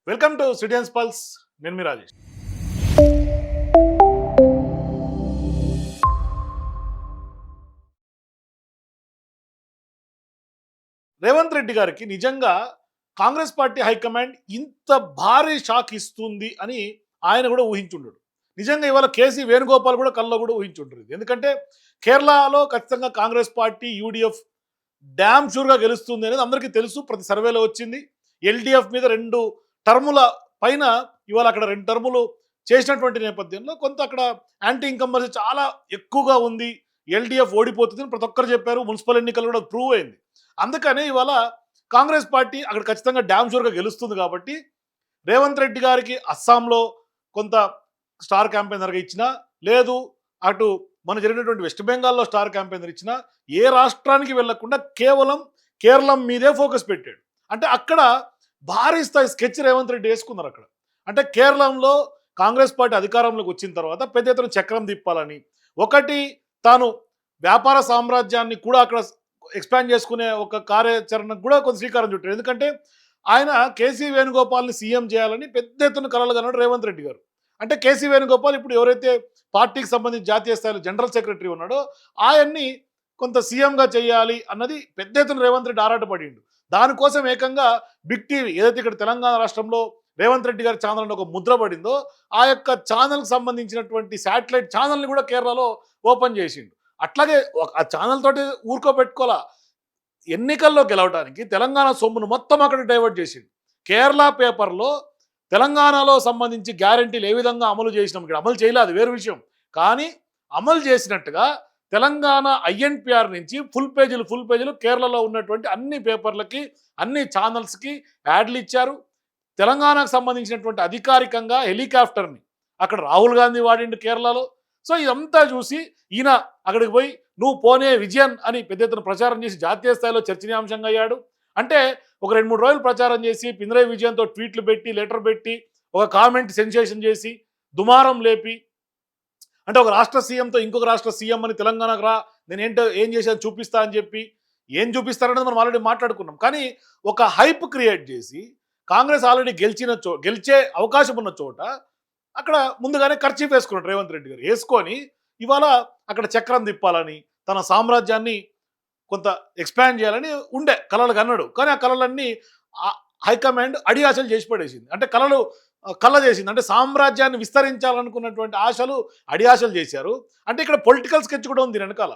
Welcome to citizens pulse. నేను మీ రాజేష్. రేవంత్ రెడ్డి గారికి నిజంగా కాంగ్రెస్ పార్టీ హైకమాండ్ ఇంత భారీ షాక్ ఇస్తుంది అని ఆయన కూడా ఊహించుండడు. నిజంగా ఇవాళ కేసీ వేణుగోపాల్ కూడా కల్లో కూడా ఊహించుంటారు. ఎందుకంటే కేరళలో ఖచ్చితంగా కాంగ్రెస్ పార్టీ యూడిఎఫ్ డ్యామ్ షూర్గా గెలుస్తుంది అనేది అందరికీ తెలుసు. ప్రతి సర్వేలో వచ్చింది. ఎల్డిఎఫ్ మీద 2 టర్ముల పైన ఇవాళ అక్కడ 2 టర్ములు చేసినటువంటి నేపథ్యంలో కొంత అక్కడ యాంటీ ఇన్కంబెన్సీ చాలా ఎక్కువగా ఉంది. ఎల్డిఎఫ్ ఓడిపోతుందని ప్రతి ఒక్కరు చెప్పారు. మున్సిపల్ ఎన్నికలు కూడా ప్రూవ్ అయింది. అందుకనే ఇవాళ కాంగ్రెస్ పార్టీ అక్కడ ఖచ్చితంగా డ్యామ్ షూర్గా గెలుస్తుంది. కాబట్టి రేవంత్ రెడ్డి గారికి అస్సాంలో కొంత స్టార్ క్యాంపెయినర్గా ఇచ్చినా, లేదు అటు మన జరిగినటువంటి వెస్ట్ బెంగాల్లో స్టార్ క్యాంపెయినర్ ఇచ్చినా, ఏ రాష్ట్రానికి వెళ్లకుండా కేవలం కేరళం మీదే ఫోకస్ పెట్టాడు. అంటే అక్కడ భారీ స్థాయి స్కెచ్ రేవంత్ రెడ్డి వేసుకున్నారు అక్కడ. అంటే కేరళంలో కాంగ్రెస్ పార్టీ అధికారంలోకి వచ్చిన తర్వాత పెద్ద ఎత్తున చక్రం తిప్పాలని, ఒకటి తాను వ్యాపార సామ్రాజ్యాన్ని కూడా అక్కడ ఎక్స్పాండ్ చేసుకునే ఒక కార్యాచరణకు కూడా కొంత శ్రీకారం చుట్టారు. ఎందుకంటే ఆయన కేసీ వేణుగోపాల్ని సీఎం చేయాలని పెద్ద ఎత్తున కలలు కన్నాడు రేవంత్ రెడ్డి గారు. అంటే కేసీ వేణుగోపాల్ ఇప్పుడు ఎవరైతే పార్టీకి సంబంధించి జాతీయ స్థాయిలో జనరల్ సెక్రటరీ ఉన్నాడో ఆయన్ని కొంత సీఎంగా చేయాలి అన్నది పెద్ద ఎత్తున రేవంత్ రెడ్డి ఆరాటపడిండు. దానికోసం ఏకంగా బిగ్ టీవీ ఏదైతే ఇక్కడ తెలంగాణ రాష్ట్రంలో రేవంత్ రెడ్డి గారి ఛానల్ ఒక ముద్ర పడిందో ఆ యొక్క ఛానల్కి సంబంధించినటువంటి శాటిలైట్ ఛానల్ని కూడా కేరళలో ఓపెన్ చేసిండు. అట్లాగే ఆ ఛానల్ తోటి ఊరుకోబెట్టుకోవాలా, ఎన్నికల్లో గెలవడానికి తెలంగాణ సొమ్మును మొత్తం అక్కడ డైవర్ట్ చేసిండు. కేరళ పేపర్లో తెలంగాణలో సంబంధించి గ్యారంటీలు ఏ విధంగా అమలు చేసినాం, ఇక్కడ అమలు చేయలేదు, అది వేరు విషయం. కానీ అమలు చేసినట్టుగా తెలంగాణ ఐఎన్పిఆర్ నుంచి ఫుల్ పేజీలు కేరళలో ఉన్నటువంటి అన్ని పేపర్లకి, అన్ని ఛానల్స్కి యాడ్లు ఇచ్చారు. తెలంగాణకు సంబంధించినటువంటి అధికారికంగా హెలికాప్టర్ని అక్కడ రాహుల్ గాంధీ వాడిండు కేరళలో. సో ఇదంతా చూసి ఈయన అక్కడికి పోయి నువ్వు పోనే విజయన్ అని పెద్ద ఎత్తున ప్రచారం చేసి జాతీయ స్థాయిలో చర్చనీయాంశంగా అయ్యాడు. అంటే ఒక 2-3 రోజులు ప్రచారం చేసి పినరయి విజయన్తో ట్వీట్లు పెట్టి, లెటర్ పెట్టి, ఒక కామెంట్ సెన్సేషన్ చేసి, దుమారం లేపి, అంటే ఒక రాష్ట్ర సీఎంతో ఇంకొక రాష్ట్ర సీఎం అని తెలంగాణకు రా, నేను ఏం చేశాను చూపిస్తా అని చెప్పి, ఏం చూపిస్తారనేది మనం ఆల్రెడీ మాట్లాడుకున్నాం. కానీ ఒక హైప్ క్రియేట్ చేసి కాంగ్రెస్ ఆల్రెడీ గెలిచే అవకాశం ఉన్న చోట అక్కడ ముందుగానే ఖర్చీఫ్ వేసుకున్నాడు రేవంత్ రెడ్డి గారు. వేసుకొని ఇవాళ అక్కడ చక్రం తిప్పాలని, తన సామ్రాజ్యాన్ని కొంత ఎక్స్పాండ్ చేయాలని ఉండే కలలు కన్నాడు. కానీ ఆ కళలన్నీ హైకమాండ్ అడియాసలు చేసి పడేసింది. అంటే కళ్ళ చేసింది. అంటే సామ్రాజ్యాన్ని విస్తరించాలనుకున్నటువంటి ఆశలు అడియాసలు చేశారు. అంటే ఇక్కడ పొలిటికల్ స్కెచ్ కూడా ఉంది వెనకాల.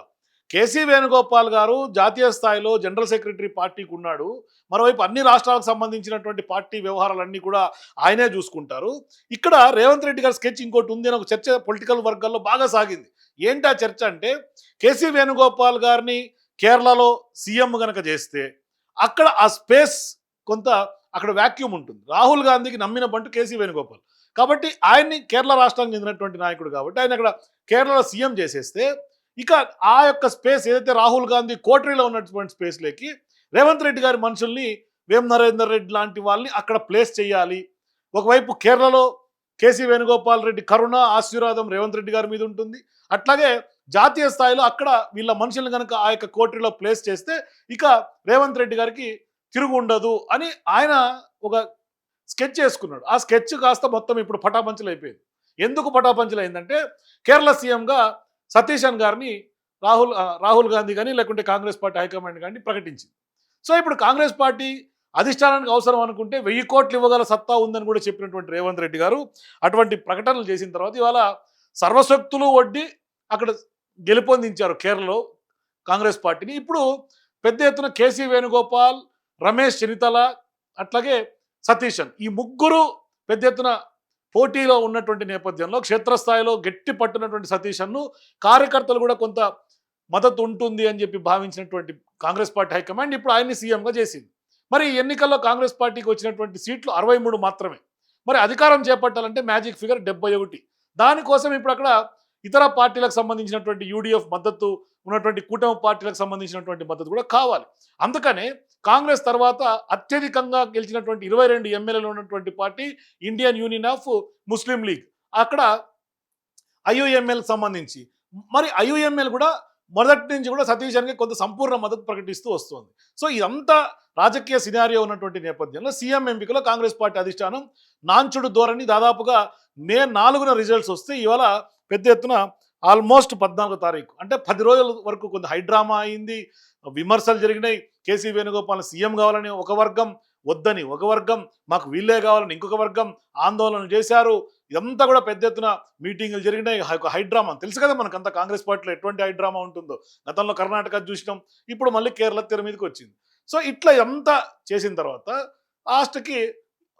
కేసీ వేణుగోపాల్ గారు జాతీయ స్థాయిలో జనరల్ సెక్రటరీ పార్టీకి ఉన్నాడు. మరోవైపు అన్ని రాష్ట్రాలకు సంబంధించినటువంటి పార్టీ వ్యవహారాలన్నీ కూడా ఆయనే చూసుకుంటారు. ఇక్కడ రేవంత్ రెడ్డి గారి స్కెచ్ ఇంకోటి ఉంది అని ఒక చర్చ పొలిటికల్ వర్గాల్లో బాగా సాగింది. ఏంటి ఆ చర్చ అంటే, కేసీ వేణుగోపాల్ గారిని కేరళలో సీఎం గనక చేస్తే అక్కడ ఆ స్పేస్ కొంత అక్కడ వ్యాక్యూమ్ ఉంటుంది. రాహుల్ గాంధీకి నమ్మిన బంటు కేసీ వేణుగోపాల్. కాబట్టి ఆయన్ని కేరళ రాష్ట్రానికి చెందినటువంటి నాయకుడు కాబట్టి ఆయన అక్కడ కేరళలో సీఎం చేసేస్తే ఇక ఆ యొక్క స్పేస్ ఏదైతే రాహుల్ గాంధీ కోటరీలో ఉన్నటువంటి స్పేస్లోకి రేవంత్ రెడ్డి గారి మనుషుల్ని, వేం నరేందర్ రెడ్డి లాంటి వాళ్ళని అక్కడ ప్లేస్ చేయాలి. ఒకవైపు కేరళలో కేసీ వేణుగోపాల్ రెడ్డి కరుణ ఆశీర్వాదం రేవంత్ రెడ్డి గారి మీద ఉంటుంది. అట్లాగే జాతీయ స్థాయిలో అక్కడ వీళ్ళ మనుషులను కనుక ఆ యొక్క కోటరీలో ప్లేస్ చేస్తే ఇక రేవంత్ రెడ్డి గారికి తిరుగు ఉండదు అని ఆయన ఒక స్కెచ్ చేసుకున్నాడు. ఆ స్కెచ్ కాస్త మొత్తం ఇప్పుడు పటాపంచలు అయిపోయింది. ఎందుకు పటాపంచలు అయిందంటే, కేరళ సీఎంగా సతీశన్ గారిని రాహుల్ గాంధీ కానీ లేకుంటే కాంగ్రెస్ పార్టీ హైకమాండ్ కానీ ప్రకటించింది. సో ఇప్పుడు కాంగ్రెస్ పార్టీ అధిష్టానానికి అవసరం అనుకుంటే 1000 కోట్లు ఇవ్వగల సత్తా ఉందని కూడా చెప్పినటువంటి రేవంత్ రెడ్డి గారు అటువంటి ప్రకటనలు చేసిన తర్వాత ఇవాళ సర్వశక్తులు ఒడ్డి అక్కడ గెలుపొందించారు కేరళలో కాంగ్రెస్ పార్టీని. ఇప్పుడు పెద్ద ఎత్తున కేసీ వేణుగోపాల్, రమేష్ చెనితల, అట్లాగే సతీశన్, ఈ ముగ్గురు పెద్ద ఎత్తున పోటీలో ఉన్నటువంటి నేపథ్యంలో క్షేత్రస్థాయిలో గట్టి పట్టున్నటువంటి సతీశన్ను కార్యకర్తలు కూడా కొంత మద్దతు ఉంటుంది అని చెప్పి భావించినటువంటి కాంగ్రెస్ పార్టీ హైకమాండ్ ఇప్పుడు ఆయన్ని సీఎంగా చేసింది. మరి ఈ ఎన్నికల్లో కాంగ్రెస్ పార్టీకి వచ్చినటువంటి సీట్లు 63 మాత్రమే. మరి అధికారం చేపట్టాలంటే మ్యాజిక్ ఫిగర్ 71. దానికోసం ఇప్పుడు అక్కడ ఇతర పార్టీలకు సంబంధించినటువంటి యూడిఎఫ్ మద్దతు ఉన్నటువంటి కూటమి పార్టీలకు సంబంధించినటువంటి మద్దతు కూడా కావాలి. అందుకనే కాంగ్రెస్ తర్వాత అత్యధికంగా గెలిచినటువంటి 22 ఎమ్మెల్యేలు ఉన్నటువంటి party Indian union of Muslim league. అక్కడ ఐయుఎంఎల్ సంబంధించి మరి ఐయుఎంఎల్ కూడా మొదటి నుంచి కూడా సతీష్ అనికి కొంత సంపూర్ణ మద్దతు ప్రకటిస్తూ వస్తుంది. సో ఇదంతా రాజకీయ సినారియో ఉన్నటువంటి నేపథ్యంలో సీఎం ఎంపికలో కాంగ్రెస్ పార్టీ అధిష్టానం నాంచుడు ధోరణి దాదాపుగా మే 4న రిజల్ట్స్ వస్తే ఇవాళ పెద్ద ఎత్తున ఆల్మోస్ట్ 14వ తారీఖు అంటే 10 రోజుల వరకు కొంత హైడ్రామా అయింది, విమర్శలు జరిగినాయి. కేసీ వేణుగోపాల్ సీఎం కావాలని ఒక వర్గం, వద్దని ఒక వర్గం, మాకు వీళ్ళే కావాలని ఇంకొక వర్గం ఆందోళనలు చేశారు. ఇదంతా కూడా పెద్ద ఎత్తున మీటింగులు జరిగినాయి. హైడ్రామా తెలుసు కదా మనకంతా కాంగ్రెస్ పార్టీలో ఎటువంటి హైడ్రామా ఉంటుందో. గతంలో కర్ణాటక చూసినాం, ఇప్పుడు మళ్ళీ కేరళ తెర మీదకి వచ్చింది. సో ఇట్లా ఎంత చేసిన తర్వాత లాస్ట్కి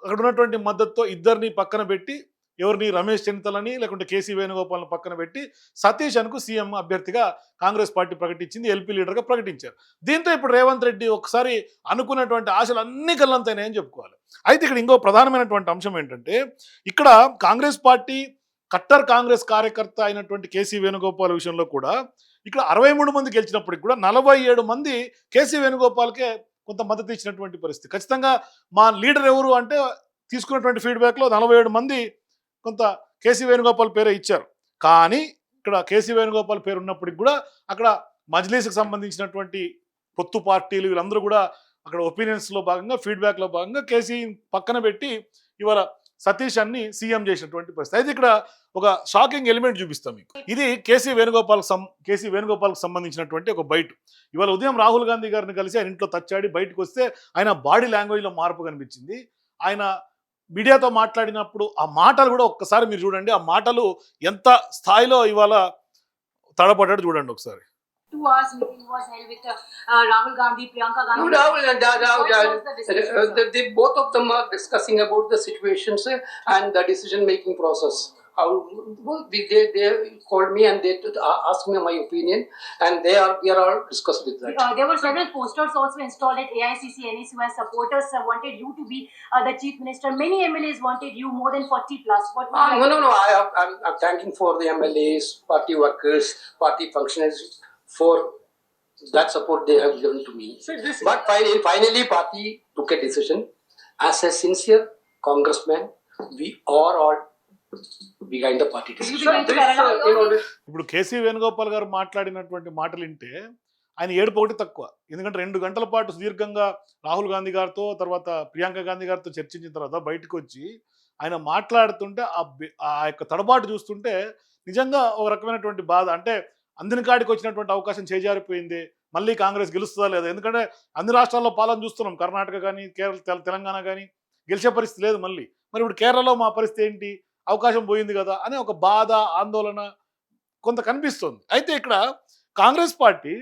అక్కడ ఉన్నటువంటి మద్దతుతో ఇద్దరిని పక్కన పెట్టి, ఎవరిని రమేష్ చెన్నితలని లేకుంటే కేసీ వేణుగోపాల్ని పక్కన పెట్టి సతీష్ అన్కు సీఎం అభ్యర్థిగా కాంగ్రెస్ పార్టీ ప్రకటించింది, ఎల్పీ లీడర్గా ప్రకటించారు. దీంతో ఇప్పుడు రేవంత్ రెడ్డి ఒకసారి అనుకున్నటువంటి ఆశలు అన్ని కళ్ళంతైనాయని చెప్పుకోవాలి. అయితే ఇక్కడ ఇంకో ప్రధానమైనటువంటి అంశం ఏంటంటే, ఇక్కడ కాంగ్రెస్ పార్టీ కట్టర్ కాంగ్రెస్ కార్యకర్త అయినటువంటి కేసీ వేణుగోపాల్ విషయంలో కూడా ఇక్కడ 63 మంది గెలిచినప్పటికి కూడా 47 మంది కేసీ వేణుగోపాల్కే కొంత మద్దతు ఇచ్చినటువంటి పరిస్థితి. ఖచ్చితంగా మా లీడర్ ఎవరు అంటే తీసుకున్నటువంటి ఫీడ్బ్యాక్లో 47 మంది కొంత కేసీ వేణుగోపాల్ పేరే ఇచ్చారు. కానీ ఇక్కడ కేసీ వేణుగోపాల్ పేరు ఉన్నప్పటికి కూడా అక్కడ మజ్లీస్కి సంబంధించినటువంటి పొత్తు పార్టీలు వీళ్ళందరూ కూడా అక్కడ ఒపీనియన్స్లో భాగంగా, ఫీడ్బ్యాక్లో భాగంగా కేసీ పక్కన పెట్టి ఇవాళ సతీష్ అన్ని సీఎం చేసినటువంటి పరిస్థితి. అయితే ఇక్కడ ఒక షాకింగ్ ఎలిమెంట్ చూపిస్తాం మీకు. ఇది కేసీ వేణుగోపాల్కి సంబంధించినటువంటి ఒక బయట. ఇవాళ ఉదయం రాహుల్ గాంధీ గారిని కలిసి ఆయన ఇంట్లో తచ్చాడి బయటకు వస్తే ఆయన బాడీ లాంగ్వేజ్లో మార్పు కనిపించింది. ఆయన మీడియాతో మాట్లాడినప్పుడు ఆ మాటలు కూడా ఒక్కసారి మీరు చూడండి, ఆ మాటలు ఎంత స్థాయిలో ఇవాళ తడపడ్డాడు చూడండి ఒకసారి. 2 hours meeting was held with Rahul Gandhi, Priyanka Gandhi. No, they both of them are discussing about the situations and the decision-making process. How they called me and they asked me my opinion, and we are all discussed with that. There were several posters also installed at AICC, NSU, as supporters wanted you to be the chief minister. Many MLAs wanted you more than 40 plus. What? No. I'm thanking for the MLAs, party workers, party functionaries for that support they have given to me. But finally, party took a decision. As a sincere congressman, we are all behind the party decision. ఇప్పుడు KC Venugopal గారు మాట్లాడినటువంటి మాటలు వింటే ఆయన ఏడుపు ఒకటి తక్కువ. ఎందుకంటే 2 గంటల పాటు సుదీర్ఘంగా రాహుల్ గాంధీ గారితో తర్వాత ప్రియాంక గాంధీ గారితో చర్చించిన తర్వాత బయటకు వచ్చి ఆయన మాట్లాడుతుంటే ఆ యొక్క తడబాటు చూస్తుంటే నిజంగా ఒక రకమైనటువంటి బాధ. అంటే అందిన కాడికి వచ్చినటువంటి అవకాశం చేజారిపోయింది, మళ్ళీ కాంగ్రెస్ గెలుస్తుందా లేదా? ఎందుకంటే అన్ని రాష్ట్రాల్లో పాలన చూస్తున్నాం, కర్ణాటక కానీ తెలంగాణ కానీ గెలిచే పరిస్థితి లేదు. మళ్ళీ మరి ఇప్పుడు కేరళలో మా పరిస్థితి ఏంటి, అవకాశం పోయింది కదా అని ఒక బాధ, ఆందోళన కొంత కనిపిస్తుంది. అయితే ఇక్కడ కాంగ్రెస్ పార్టీ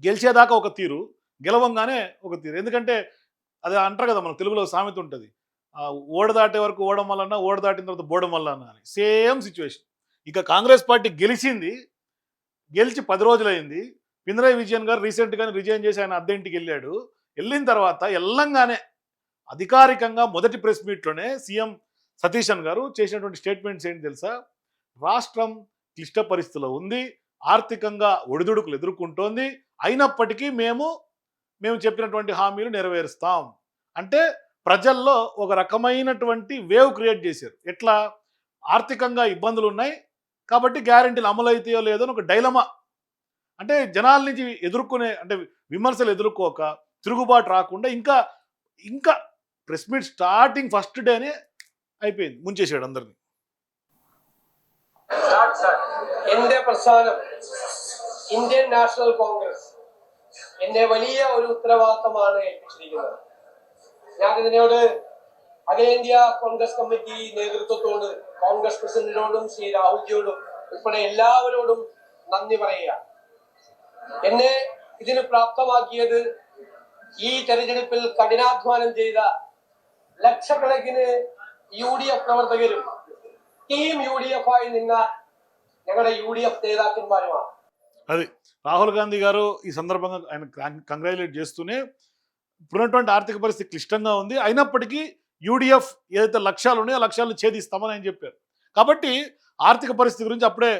గెలిచేదాకా ఒక తీరు, గెలవంగానే ఒక తీరు. ఎందుకంటే అది అంటారు కదా, మన తెలుగులో సామెత ఉంటుంది, ఓడ దాటే వరకు ఓడం వలన, ఓడ దాటిన తర్వాత బోడం వలన అని. Same situation. ఇక కాంగ్రెస్ పార్టీ గెలిచి 10 రోజులైంది. పినరయ్ విజయన్ గారు రీసెంట్గానే రిజైన్ చేసి ఆయన అద్దె ఇంటికి వెళ్ళాడు. వెళ్ళిన తర్వాత వెళ్ళంగానే అధికారికంగా మొదటి ప్రెస్ మీట్లోనే సీఎం సతీష్ అన్ గారు చేసినటువంటి స్టేట్మెంట్స్ ఏంటి తెలుసా? రాష్ట్రం క్లిష్ట పరిస్థితిలో ఉంది, ఆర్థికంగా ఒడిదుడుకులు ఎదుర్కొంటోంది, అయినప్పటికీ మేము చెప్పినటువంటి హామీలు నెరవేరుస్తాం అంటే ప్రజల్లో ఒక రకమైనటువంటి వేవ్ క్రియేట్ చేశారు. ఎట్లా? ఆర్థికంగా ఇబ్బందులు ఉన్నాయి కాబట్టి గ్యారెంటీలు అమలు అవుతాయో లేదో అని ఒక డైలమా. అంటే జనాల నుంచి ఎదుర్కొనే, అంటే విమర్శలు ఎదుర్కోక తిరుగుబాటు రాకుండా ఇంకా ప్రెస్ మీట్ స్టార్టింగ్ ఫస్ట్ డేనే అయిపోయింది, ముంచేసాడు అందరినీ. എന്റെ പ്രസ്ഥാനം ഇന്ത്യൻ നാഷണൽ കോൺഗ്രസ് എന്നെ വലിയ ഒരു ഉത്തരവാദിത്തമാണ് ഏൽപ്പിച്ചിരിക്കുന്നത്. ഞാൻ ഇതിനോട് അഖിലേന്ത്യാ കോൺഗ്രസ് കമ്മിറ്റി നേതൃത്വത്തോട്, കോൺഗ്രസ് പ്രസിഡന്റിനോടും ശ്രീ രാഹുൽജിയോടും ഉൾപ്പെടെ എല്ലാവരോടും നന്ദി പറയുക. എന്നെ ഇതിന് പ്രാപ്തമാക്കിയത് ഈ തെരഞ്ഞെടുപ്പിൽ കഠിനാധ്വാനം ചെയ്ത ലക്ഷക്കണക്കിന് UDF പ്രവർത്തകരും ടീം UDF ആയി നിന്ന ഞങ്ങളുടെ UDF നേതാക്കന്മാരുമാണ്. అది రాహుల్ గాంధీ గారు ఈ సందర్భంగా ఆయన కంగ్రాచులేట్ చేస్తూనే ఇప్పుడున్నటువంటి ఆర్థిక పరిస్థితి క్లిష్టంగా ఉంది, అయినప్పటికీ UDF ఏదైతే లక్ష్యాలు ఉన్నాయో ఆ లక్ష్యాలను ఛేదిస్తామని ఆయన చెప్పారు. కాబట్టి ఆర్థిక పరిస్థితి గురించి అప్పుడే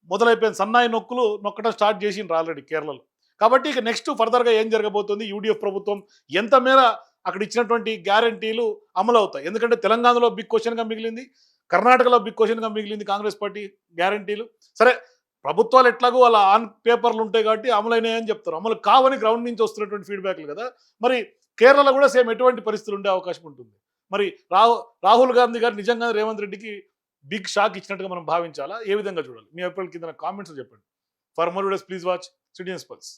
మొదలైపోయింది, సన్నాయి నొక్కడం స్టార్ట్ చేసిండ్రు ఆల్రెడీ కేరళలో. కాబట్టి ఇక నెక్స్ట్ ఫర్దర్గా ఏం జరగబోతుంది, UDF ప్రభుత్వం ఎంత మేర అక్కడ ఇచ్చినటువంటి గ్యారంటీలు అమలు అవుతాయి. ఎందుకంటే తెలంగాణలో బిగ్ క్వశ్చన్గా మిగిలింది, కర్ణాటకలో బిగ్ క్వశ్చన్గా మిగిలింది కాంగ్రెస్ పార్టీ గ్యారంటీలు. సరే, ప్రభుత్వాలు ఎట్లాగో వాళ్ళ ఆన్ పేపర్లు ఉంటాయి కాబట్టి అమలైనాయని చెప్తారు, అమలు కావని గ్రౌండ్ నుంచి వస్తున్నటువంటి ఫీడ్బ్యాక్లు కదా. మరి కేరళలో కూడా సేమ్ ఎటువంటి పరిస్థితులు ఉండే అవకాశం ఉంటుంది. మరి రాహుల్ గాంధీ గారు నిజంగా రేవంత్ రెడ్డికి బిగ్ షాక్ ఇచ్చినట్టుగా మనం భావించాలా, ఏ విధంగా చూడాలి? మీ అభిప్రాయాల కింద కామెంట్స్ చెప్పండి. For more videos please watch citizens pulse.